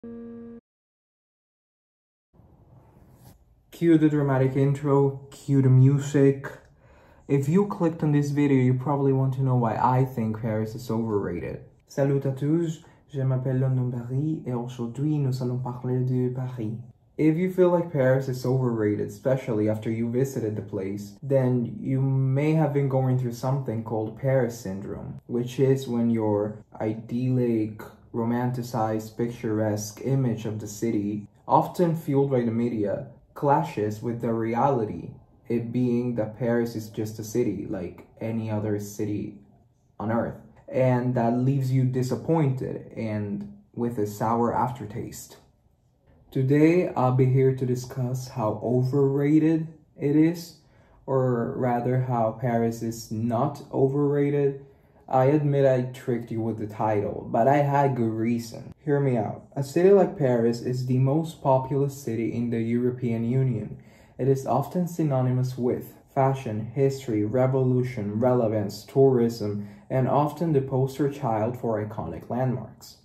Cue the dramatic intro, cue the music. If you clicked on this video, you probably want to know why I think Paris is overrated. Salut à tous, je m'appelle London Paris et aujourd'hui nous allons parler de Paris. If you feel like Paris is overrated, especially after you visited the place, then you may have been going through something called Paris syndrome, which is when your idyllic, romanticized, picturesque image of the city, often fueled by the media, clashes with the reality, it being that Paris is just a city like any other city on earth, and that leaves you disappointed and with a sour aftertaste. Today, I'll be here to discuss how overrated it is, or rather how Paris is not overrated. I admit I tricked you with the title, but I had good reason. Hear me out. A city like Paris is the most populous city in the European Union. It is often synonymous with fashion, history, revolution, relevance, tourism, and often the poster child for iconic landmarks.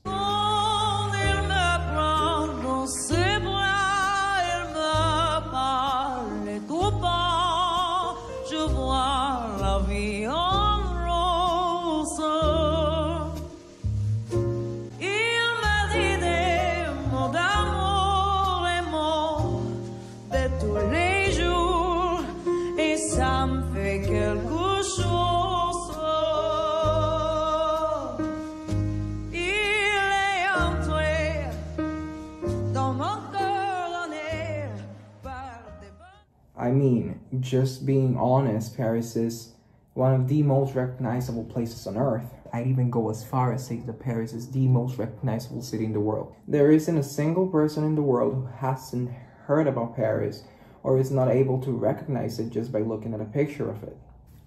I mean, just being honest, Paris is one of the most recognizable places on earth. I'd even go as far as saying that Paris is the most recognizable city in the world. There isn't a single person in the world who hasn't heard about Paris or is not able to recognize it just by looking at a picture of it.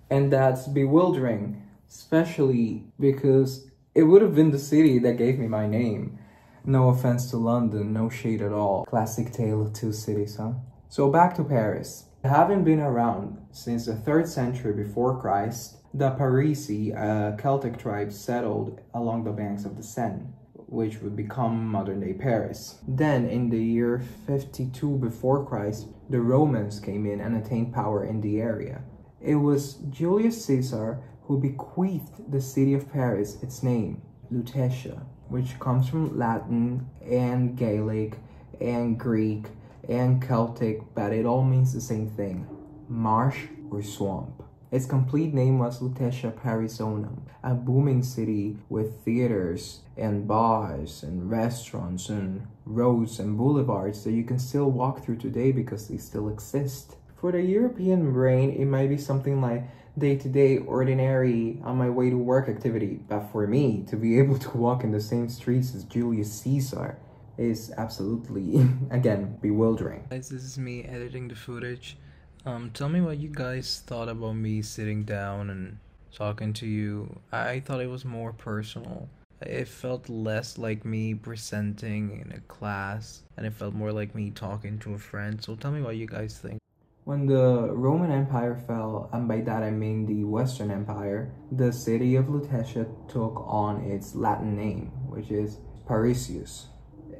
And that's bewildering, especially because it would have been the city that gave me my name. No offense to London, no shade at all. Classic tale of two cities, huh? So back to Paris. Having been around since the 3rd century before Christ, the Parisi, a Celtic tribe, settled along the banks of the Seine, which would become modern-day Paris. Then, in the year 52 before Christ, the Romans came in and attained power in the area. It was Julius Caesar who bequeathed the city of Paris its name, Lutetia, which comes from Latin and Gaelic and Greek and Celtic, but it all means the same thing: marsh or swamp. Its complete name was Lutetia Parisonum, a booming city with theaters and bars and restaurants and roads and boulevards that you can still walk through today because they still exist. For the European brain, it might be something like day-to-day, ordinary, on my way to work activity, but for me, to be able to walk in the same streets as Julius Caesar is absolutely, again, bewildering. Guys, this is me editing the footage. Tell me what you guys thought about me sitting down and talking to you. I thought it was more personal. It felt less like me presenting in a class, and it felt more like me talking to a friend. So tell me what you guys think. When the Roman Empire fell, and by that I mean the Western Empire, the city of Lutetia took on its Latin name, which is Parisius,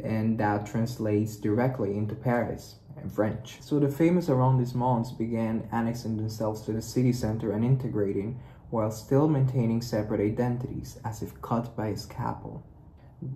and that translates directly into Paris in French. So the famous arrondissements began annexing themselves to the city center and integrating, while still maintaining separate identities, as if cut by a scalpel.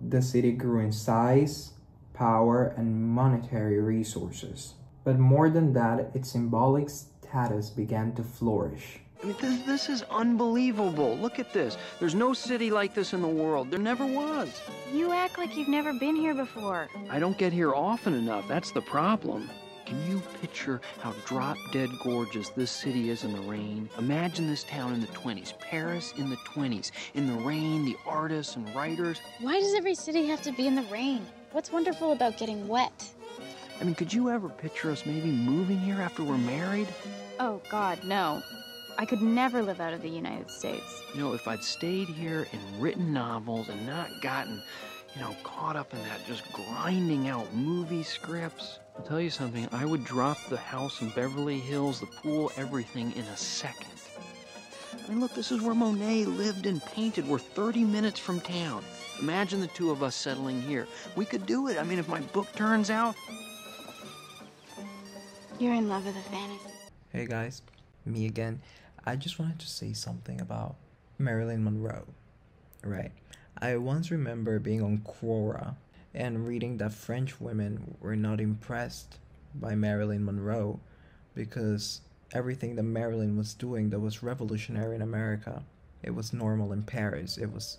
The city grew in size, power, and monetary resources. But more than that, its symbolic status began to flourish. I mean, this is unbelievable. Look at this. There's no city like this in the world. There never was. You act like you've never been here before. I don't get here often enough. That's the problem. Can you picture how drop-dead gorgeous this city is in the rain? Imagine this town in the 20s. Paris in the 20s. In the rain, the artists and writers. Why does every city have to be in the rain? What's wonderful about getting wet? I mean, could you ever picture us maybe moving here after we're married? Oh, God, no. I could never live out of the United States. You know, if I'd stayed here and written novels and not gotten, caught up in that just grinding out movie scripts, I'll tell you something, I would drop the house in Beverly Hills, the pool, everything in a second. I mean, look, this is where Monet lived and painted. We're 30 minutes from town. Imagine the two of us settling here. We could do it. I mean, if my book turns out. You're in love with a fantasy. Hey guys, me again. I just wanted to say something about Marilyn Monroe. Right. I once remember being on Quora and reading that French women were not impressed by Marilyn Monroe because everything that Marilyn was doing that was revolutionary in America, it was normal in Paris. It was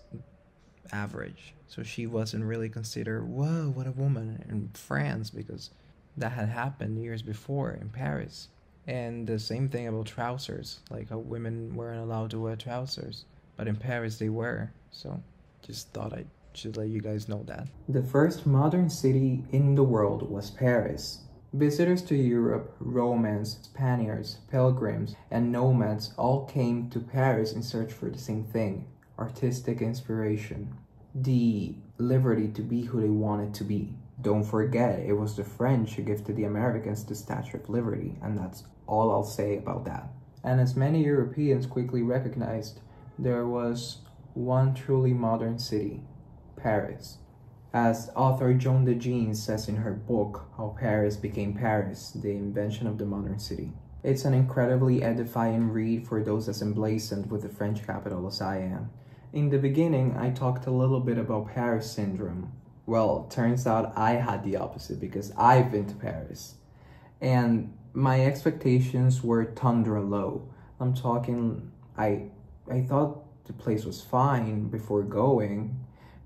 average. So she wasn't really considered, whoa, what a woman in France, because that had happened years before in Paris. And the same thing about trousers, like how women weren't allowed to wear trousers, but in Paris they were. So just thought I should let you guys know that. The first modern city in the world was Paris. Visitors to Europe, Romans, Spaniards, pilgrims, and nomads all came to Paris in search for the same thing: artistic inspiration, the liberty to be who they wanted to be. Don't forget, it was the French who gifted the Americans the Statue of Liberty, and that's all I'll say about that. And as many Europeans quickly recognized, there was one truly modern city: Paris. As author Joan de Jean says in her book, How Paris Became Paris, The Invention of the Modern City. It's an incredibly edifying read for those as emblazoned with the French capital as I am. In the beginning, I talked a little bit about Paris syndrome. Well, turns out I had the opposite because I've been to Paris. And my expectations were tundra low. I'm talking, I thought the place was fine before going,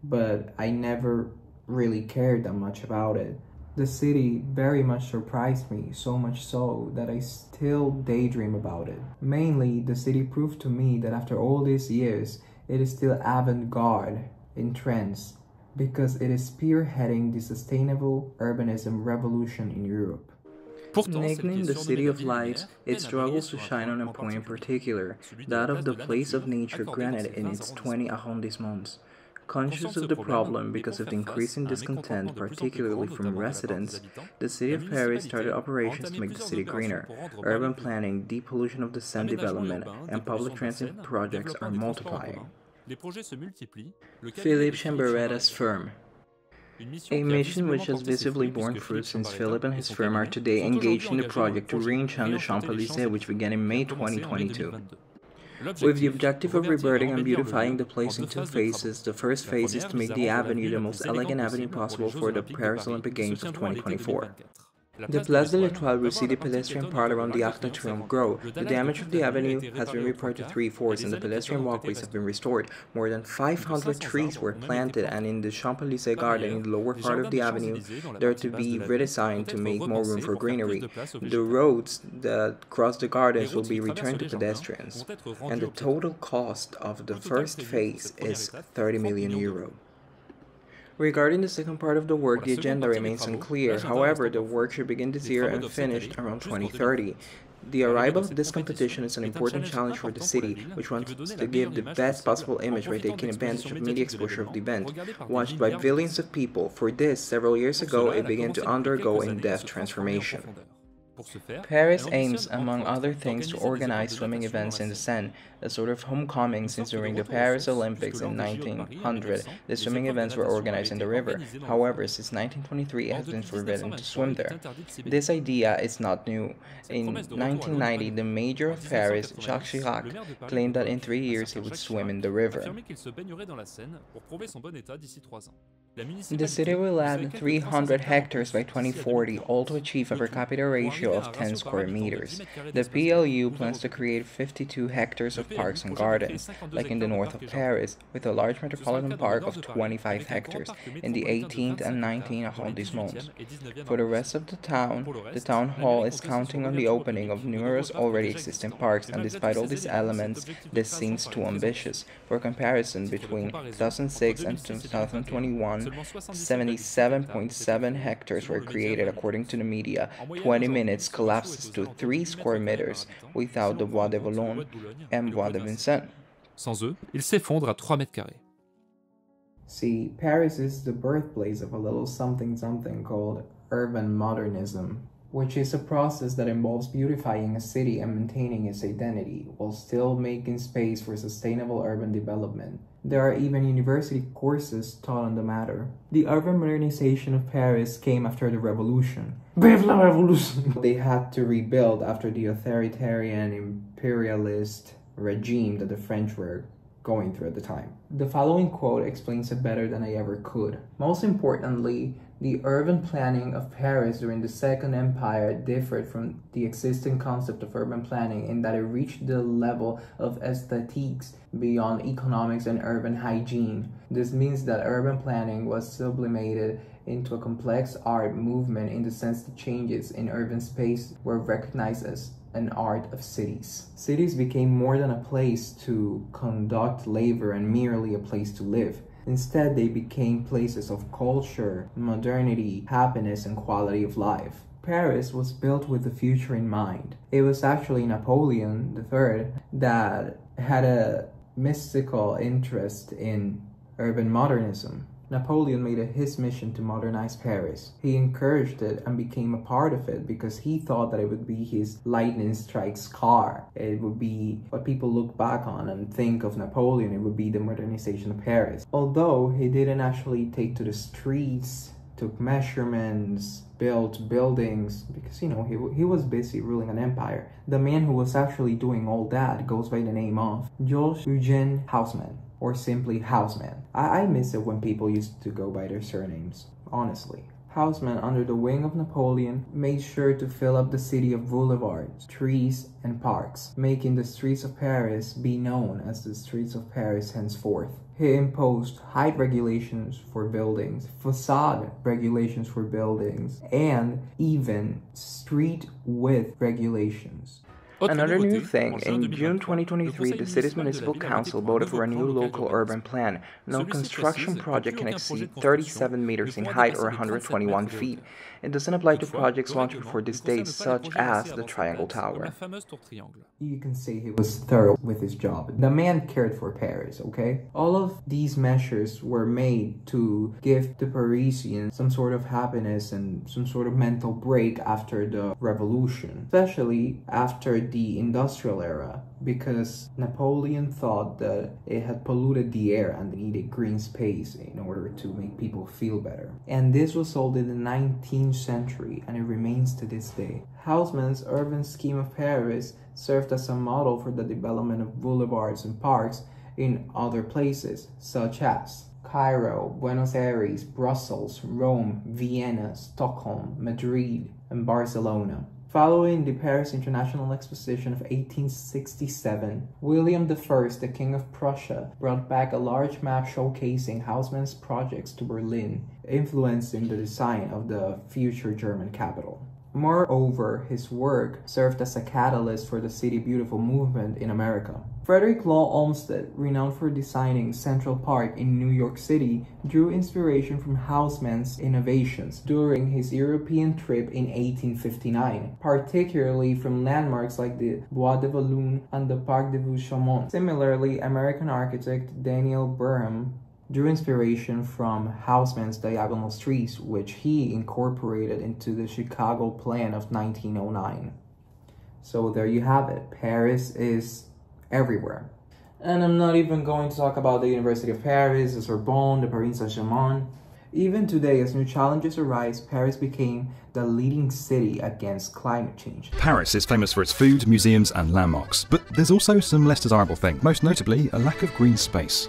but I never really cared that much about it. The city very much surprised me, so much so that I still daydream about it. Mainly, the city proved to me that after all these years, it is still avant-garde in trends, because it is spearheading the sustainable urbanism revolution in Europe. Nicknamed the City of Lights, it struggles to shine on a point in particular, that of the place of nature granted in its 20 arrondissements. Conscious of the problem because of the increasing discontent, particularly from residents, the city of Paris started operations to make the city greener. Urban planning, depollution of the sand development, and public transit projects are multiplying. Philippe Chamberetta's firm. A mission which has visibly borne fruit since Philip and his firm are today engaged in the project to re-enchant the Champs-Élysées, which began in May 2022. With the objective of reverting and beautifying the place in two phases, the first phase is to make the avenue the most elegant avenue possible for the Paris Olympic Games of 2024. The Place de l'Étoile will see the pedestrian part around the Arc de Triomphe grow. The damage of the avenue has been repaired to 3/4 and the pedestrian walkways have been restored. More than 500 trees were planted, and in the Champs-Élysées garden in the lower part of the avenue, they are to be redesigned to make more room for greenery. The roads that cross the gardens will be returned to pedestrians, and the total cost of the first phase is €30 million. Regarding the second part of the work, the agenda remains unclear. However, the work should begin this year and finish around 2030. The arrival of this competition is an important challenge for the city, which wants to give the best possible image by taking advantage of media exposure of the event, watched by billions of people. For this, several years ago, it began to undergo in-depth transformation. Paris aims, among other things, to organize swimming events in the Seine, a sort of homecoming since during the Paris Olympics in 1900, the swimming events were organized in the river. However, since 1923, it has been forbidden to swim there. This idea is not new. In 1990, the mayor of Paris, Jacques Chirac, claimed that in 3 years he would swim in the river. The city will add 300 hectares by 2040, all to achieve a per capita ratio of 10 square meters. The PLU plans to create 52 hectares of parks and gardens, like in the north of Paris, with a large metropolitan park of 25 hectares in the 18th and 19th arrondissements. For the rest of the town hall is counting on the opening of numerous already existing parks, and despite all these elements, this seems too ambitious. For comparison, between 2006 and 2021, 77.7 hectares were created according to the media. 20 minutes collapses to 3 square meters without the Bois de Boulogne and Bois de Vincennes. Sans eux, il s'effondre à 3 mètres carrés. See, Paris is the birthplace of a little something called urban modernism. which is a process that involves beautifying a city and maintaining its identity while still making space for sustainable urban development. There are even university courses taught on the matter. The urban modernization of Paris came after the revolution. Vive la révolution! They had to rebuild after the authoritarian imperialist regime that the French were going through at the time. The following quote explains it better than I ever could. Most importantly, the urban planning of Paris during the Second Empire differed from the existing concept of urban planning in that it reached the level of aesthetics beyond economics and urban hygiene. This means that urban planning was sublimated into a complex art movement in the sense that changes in urban space were recognized as an art of cities. Cities became more than a place to conduct labor and merely a place to live. Instead, they became places of culture, modernity, happiness, and quality of life. Paris was built with the future in mind. It was actually Napoleon III that had a mystical interest in urban modernism. Napoleon made it his mission to modernize Paris. He encouraged it and became a part of it because he thought that it would be his lightning strikes car. It would be what people look back on and think of Napoleon. It would be the modernization of Paris. Although he didn't actually take to the streets, took measurements, built buildings, because, you know, he was busy ruling an empire. The man who was actually doing all that goes by the name of Georges Eugène Haussmann, or simply Haussmann. I miss it when people used to go by their surnames, honestly. Haussmann, under the wing of Napoleon, made sure to fill up the city of boulevards, trees, and parks, making the streets of Paris be known as the streets of Paris henceforth. He imposed height regulations for buildings, facade regulations for buildings, and even street width regulations. Another new thing, in June 2023, the city's municipal council voted for a new local urban plan. No construction project can exceed 37 meters in height or 121 feet. It doesn't apply to projects launched before this date, such as the Triangle Tower. You can see he was thorough with his job. The man cared for Paris, okay? All of these measures were made to give the Parisians some sort of happiness and some sort of mental break after the revolution, especially after the industrial era, because Napoleon thought that it had polluted the air and they needed green space in order to make people feel better. And this was sold in the 19th century, and it remains to this day. Haussmann's urban scheme of Paris served as a model for the development of boulevards and parks in other places, such as Cairo, Buenos Aires, Brussels, Rome, Vienna, Stockholm, Madrid, and Barcelona. Following the Paris International Exposition of 1867, William I, the King of Prussia, brought back a large map showcasing Haussmann's projects to Berlin, influencing the design of the future German capital. Moreover, his work served as a catalyst for the City Beautiful movement in America. Frederick Law Olmsted, renowned for designing Central Park in New York City, drew inspiration from Haussmann's innovations during his European trip in 1859, particularly from landmarks like the Bois de Boulogne and the Parc de Chaumont. Similarly, American architect Daniel Burnham drew inspiration from Haussmann's diagonal streets, which he incorporated into the Chicago plan of 1909. So there you have it. Paris is everywhere. And I'm not even going to talk about the University of Paris, the Sorbonne, the Paris Saint-Germain. Even today, as new challenges arise, Paris became the leading city against climate change. Paris is famous for its food, museums and landmarks, but there's also some less desirable things, most notably a lack of green space.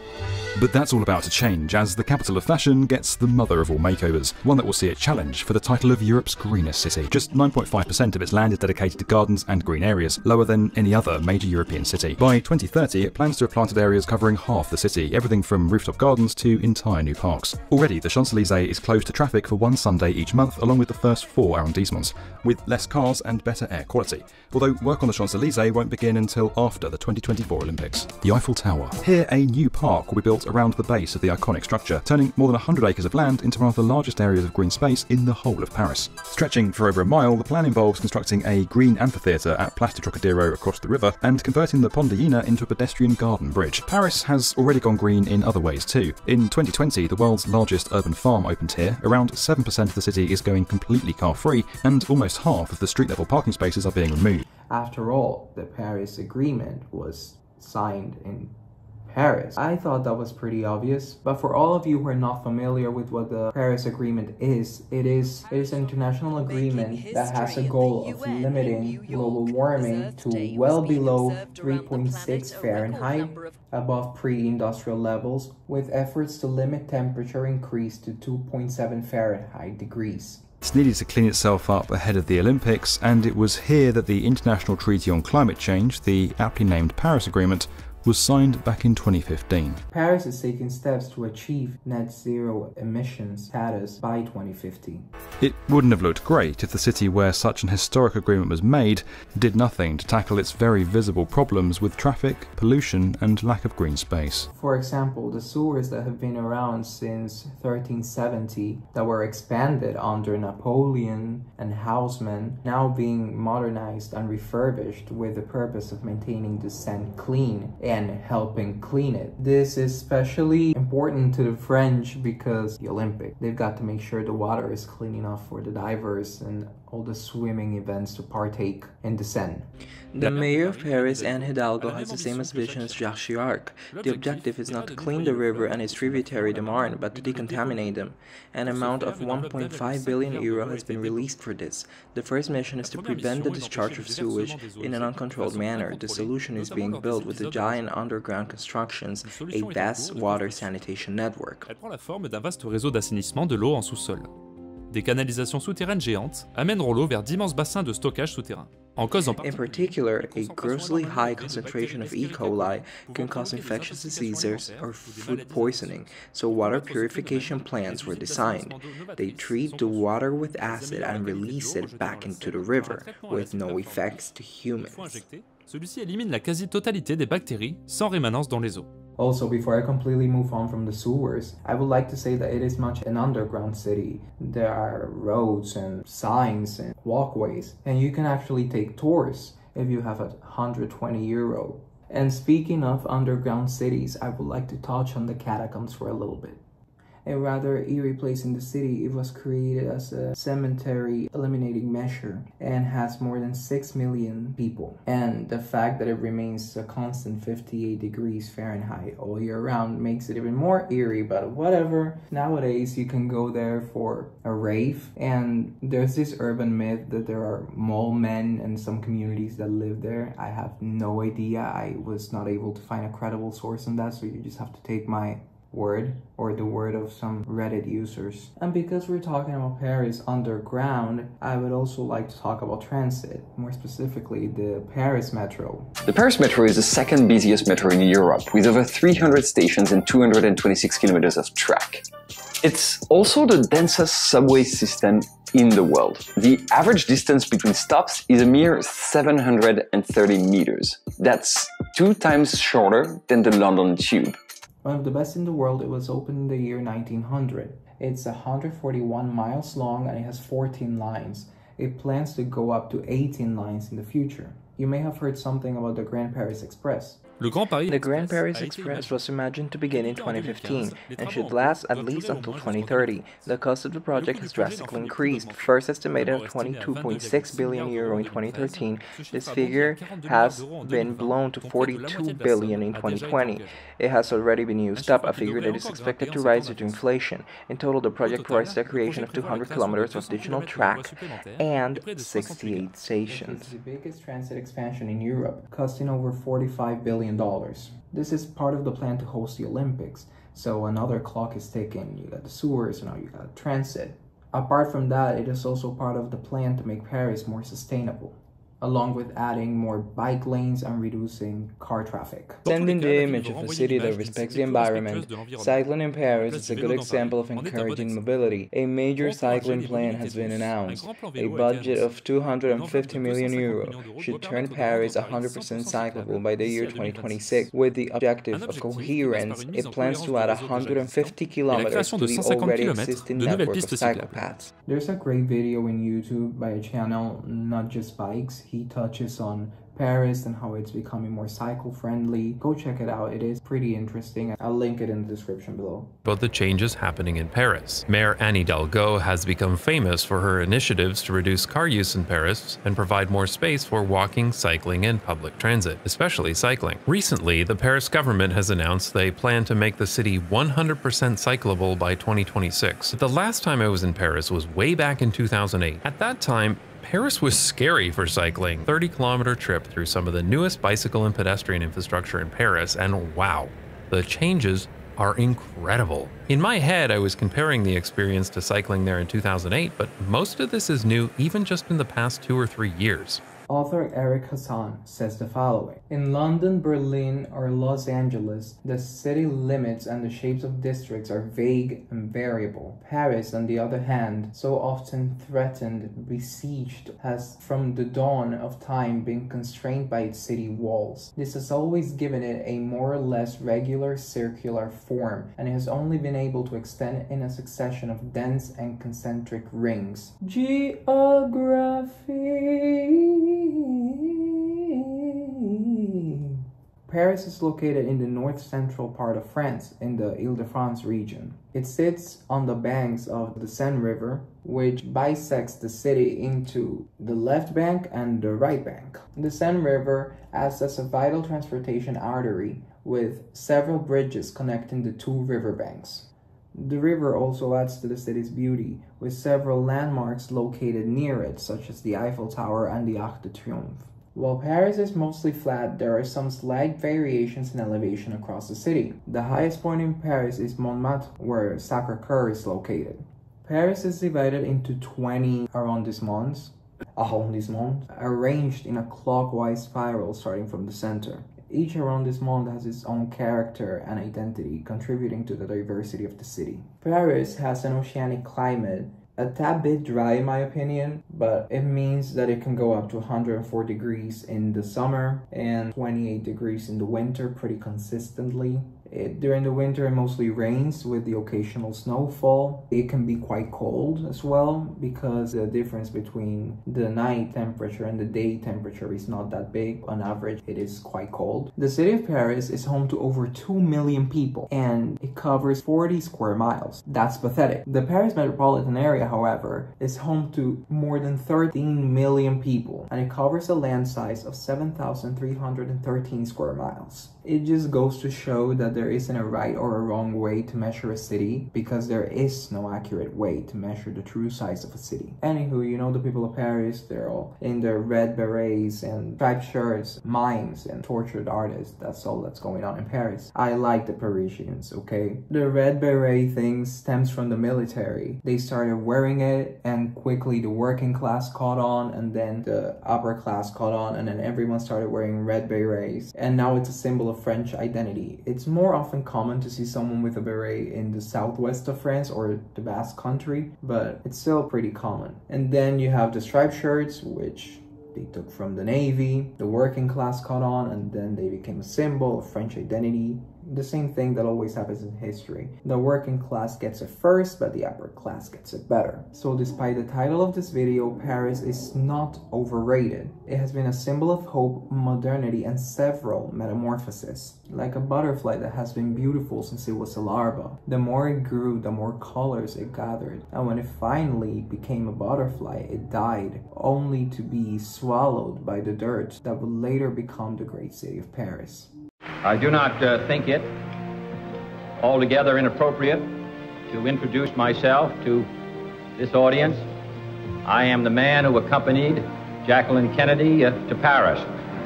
But that's all about to change as the capital of fashion gets the mother of all makeovers, one that will see it challenge for the title of Europe's greenest city. Just 9.5% of its land is dedicated to gardens and green areas, lower than any other major European city. By 2030, it plans to have planted areas covering half the city, everything from rooftop gardens to entire new parks. Already, the Champs-Élysées is closed to traffic for one Sunday each month, along with the first 4 arrondissements, with less cars and better air quality. Although work on the Champs-Élysées won't begin until after the 2024 Olympics. The Eiffel Tower. Here, a new park will be built around the base of the iconic structure, turning more than 100 acres of land into one of the largest areas of green space in the whole of Paris. Stretching for over a mile, the plan involves constructing a green amphitheatre at Place du Trocadero across the river and converting the Pont de Iéna into a pedestrian garden bridge. Paris has already gone green in other ways too. In 2020, the world's largest urban farm opened here, around 7% of the city is going completely car-free, and almost half of the street-level parking spaces are being removed. After all, the Paris Agreement was signed in Paris. I thought that was pretty obvious, but for all of you who are not familiar with what the Paris Agreement is, it is an international agreement that has a goal of limiting global warming to well below 3.6 Fahrenheit, above pre-industrial levels, with efforts to limit temperature increase to 2.7 Fahrenheit degrees. It's needed to clean itself up ahead of the Olympics, and it was here that the International Treaty on Climate Change, the aptly named Paris Agreement, was signed back in 2015. Paris is taking steps to achieve net zero emissions status by 2050. It wouldn't have looked great if the city where such an historic agreement was made did nothing to tackle its very visible problems with traffic, pollution, and lack of green space. For example, the sewers that have been around since 1370 that were expanded under Napoleon and Haussmann, now being modernized and refurbished with the purpose of maintaining the Seine clean and helping clean it. This is especially important to the French because the Olympics. They've got to make sure the water is clean enough for the divers and all the swimming events to partake in the Seine. The mayor of Paris, Anne Hidalgo, has the same ambition as Jacques Chirac. The objective is not to clean the river and its tributary, the Marne, but to decontaminate them. An amount of 1.5 billion euro has been released for this. The first mission is to prevent the discharge of sewage in an uncontrolled manner. The solution is being built with the giant underground constructions, a vast water sanitation network. Elle prend la forme d'un vaste réseau d'assainissement de l'eau en sous-sol. Des canalisations souterraines géantes amèneront l'eau vers d'immenses bassins de stockage souterrains. En particular, a grossly high concentration of E. coli can cause infectious diseases or food poisoning, so water purification plants were designed. They treat the water with acid and release it back into the river, with no effects to humans. Celui-ci élimine la quasi-totalité des bactéries sans rémanence dans les eaux. Also, before I completely move on from the sewers, I would like to say that it is much an underground city. There are roads and signs and walkways, and you can actually take tours if you have 120 euro. And speaking of underground cities, I would like to touch on the catacombs for a little bit. A rather eerie place in the city, it was created as a cemetery eliminating measure and has more than 6 million people. And the fact that it remains a constant 58 degrees Fahrenheit all year round makes it even more eerie, but whatever. Nowadays, you can go there for a rave, and there's this urban myth that there are mole men and some communities that live there. I have no idea. I was not able to find a credible source on that, so you just have to take my word or the word of some Reddit users. And because we're talking about Paris underground, I would also like to talk about transit, more specifically the Paris Metro. The Paris Metro is the second busiest metro in Europe, with over 300 stations and 226 kilometers of track. It's also the densest subway system in the world. The average distance between stops is a mere 730 meters. That's 2 times shorter than the London Tube. One of the best in the world, it was opened in the year 1900. It's 141 miles long and it has 14 lines. It plans to go up to 18 lines in the future. You may have heard something about the Grand Paris Express. The Grand Paris Express was imagined to begin in 2015 and should last at least until 2030. The cost of the project has drastically increased, first estimated at 22.6 billion euro in 2013. This figure has been blown to 42 billion in 2020. It has already been used up, a figure that is expected to rise due to inflation. In total, the project provides the creation of 200 kilometers of additional tracks and 68 stations. It's the biggest transit expansion in Europe, costing over $45 billion. This is part of the plan to host the Olympics, so another clock is ticking. You got the sewers, now you got transit. Apart from that, it is also part of the plan to make Paris more sustainable, along with adding more bike lanes and reducing car traffic. Sending the image of a city that respects the environment, cycling in Paris is a good example of encouraging mobility. A major cycling plan has been announced. A budget of 250 million euro should turn Paris 100% cyclable by the year 2026. With the objective of coherence, it plans to add 150 kilometers to the already existing network of cyclopaths. There's a great video in YouTube by a channel, Not Just Bikes. He touches on Paris and how it's becoming more cycle-friendly. Go check it out, it is pretty interesting. I'll link it in the description below. About the changes happening in Paris. Mayor Anne Hidalgo has become famous for her initiatives to reduce car use in Paris and provide more space for walking, cycling, and public transit, especially cycling. Recently, the Paris government has announced they plan to make the city 100% cyclable by 2026. The last time I was in Paris was way back in 2008. At that time, Paris was scary for cycling. 30-kilometer trip through some of the newest bicycle and pedestrian infrastructure in Paris, and wow, the changes are incredible. In my head, I was comparing the experience to cycling there in 2008, but most of this is new even just in the past 2 or 3 years. Author Eric Hassan says the following: in London, Berlin, or Los Angeles, the city limits and the shapes of districts are vague and variable. Paris, on the other hand, so often threatened, besieged, has from the dawn of time been constrained by its city walls. This has always given it a more or less regular circular form, and it has only been able to extend in a succession of dense and concentric rings. Geography. Paris is located in the north-central part of France, in the Île-de-France region. It sits on the banks of the Seine River, which bisects the city into the left bank and the right bank. The Seine River acts as a vital transportation artery, with several bridges connecting the two riverbanks. The river also adds to the city's beauty, with several landmarks located near it, such as the Eiffel Tower and the Arc de Triomphe. While Paris is mostly flat, there are some slight variations in elevation across the city. The highest point in Paris is Montmartre, where Sacré-Cœur is located. Paris is divided into 20 arrondissements, arranged in a clockwise spiral starting from the center. Each arrondissement has its own character and identity, contributing to the diversity of the city. Paris has an oceanic climate, a tad bit dry in my opinion, but it means that it can go up to 104 degrees in the summer and 28 degrees in the winter pretty consistently. During the winter it mostly rains with the occasional snowfall. It can be quite cold as well because the difference between the night temperature and the day temperature is not that big. On average, it is quite cold. The city of Paris is home to over 2 million people and it covers 40 square miles. That's pathetic. The Paris metropolitan area, however, is home to more than 13 million people and it covers a land size of 7,313 square miles. It just goes to show that there isn't a right or a wrong way to measure a city because there is no accurate way to measure the true size of a city. Anywho, you know the people of Paris, they're all in their red berets and striped shirts, mimes and tortured artists. That's all that's going on in Paris. I like the Parisians, okay? The red beret thing stems from the military. They started wearing it and quickly the working class caught on and then the upper class caught on and then everyone started wearing red berets and now it's a symbol of French identity. It's more often common to see someone with a beret in the southwest of France or the Basque country, but it's still pretty common. And then you have the striped shirts, which they took from the Navy. The working class caught on and then they became a symbol of French identity. The same thing that always happens in history. The working class gets it first, but the upper class gets it better. So despite the title of this video, Paris is not overrated. It has been a symbol of hope, modernity, and several metamorphoses. Like a butterfly that has been beautiful since it was a larva. The more it grew, the more colors it gathered. And when it finally became a butterfly, it died, only to be swallowed by the dirt that would later become the great city of Paris. I do not think it altogether inappropriate to introduce myself to this audience. I am the man who accompanied Jacqueline Kennedy to Paris,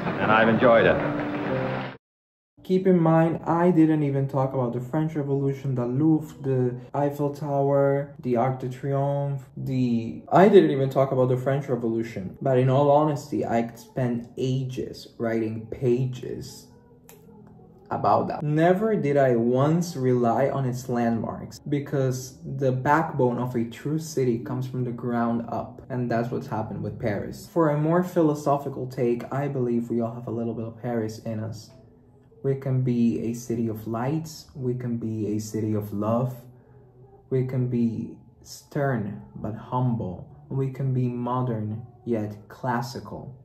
and I've enjoyed it. Keep in mind, I didn't even talk about the French Revolution, the Louvre, the Eiffel Tower, the Arc de Triomphe, I didn't even talk about the French Revolution. But in all honesty, I could spend ages writing pages about that. Never did I once rely on its landmarks because the backbone of a true city comes from the ground up, and that's what's happened with Paris. For a more philosophical take, I believe we all have a little bit of Paris in us. We can be a city of lights, we can be a city of love, we can be stern but humble, we can be modern yet classical.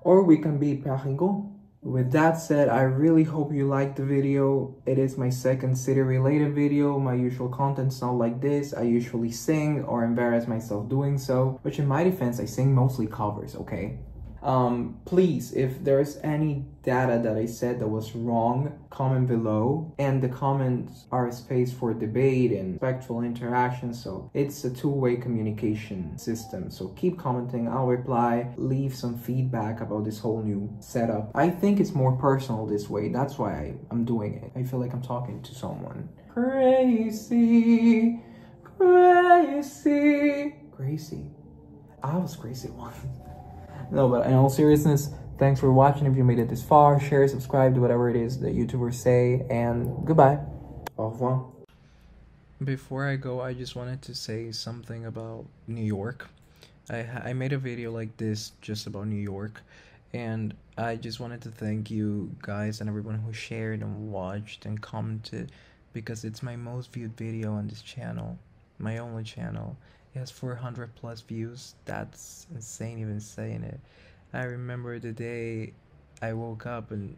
or we can be Parigo. With that said, I really hope you liked the video. It is my second city related video. My usual content's not like this. I usually sing or embarrass myself doing so, which in my defense, I sing mostly covers, okay? Please, if there's any data that I said that was wrong, comment below. And the comments are a space for debate and respectful interaction, so it's a two-way communication system. So keep commenting, I'll reply, leave some feedback about this whole new setup. I think it's more personal this way, that's why I'm doing it. I feel like I'm talking to someone. Crazy, crazy, crazy. I was crazy once. No, but in all seriousness, thanks for watching. If you made it this far, share, subscribe, do whatever it is that YouTubers say, and goodbye. Au revoir. Before I go, I just wanted to say something about New York. I made a video like this just about New York, and I just wanted to thank you guys and everyone who shared and watched and commented, because it's my most viewed video on this channel, my only channel. It has 400 plus views. That's insane even saying it. I remember the day I woke up and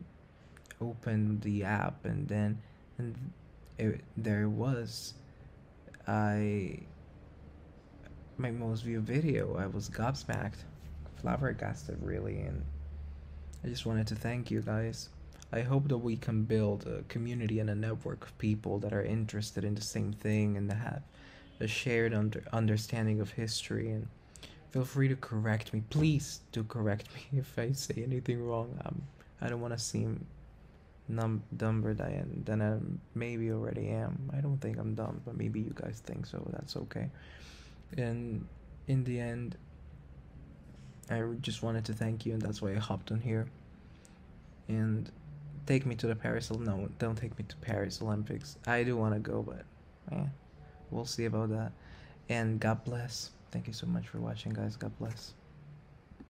opened the app, and then there it was. My most viewed video. I was gobsmacked, flabbergasted really, and I just wanted to thank you guys. I hope that we can build a community and a network of people that are interested in the same thing and that have a shared understanding of history. And feel free to correct me. Please do correct me if I say anything wrong. I don't want to seem dumber than I maybe already am. I don't think I'm dumb, but maybe you guys think so. That's okay. And in the end, I just wanted to thank you, and that's why I hopped on here. And take me to the Paris. No, don't take me to Paris Olympics. I do want to go, but we'll see about that. And God bless. Thank you so much for watching, guys. God bless.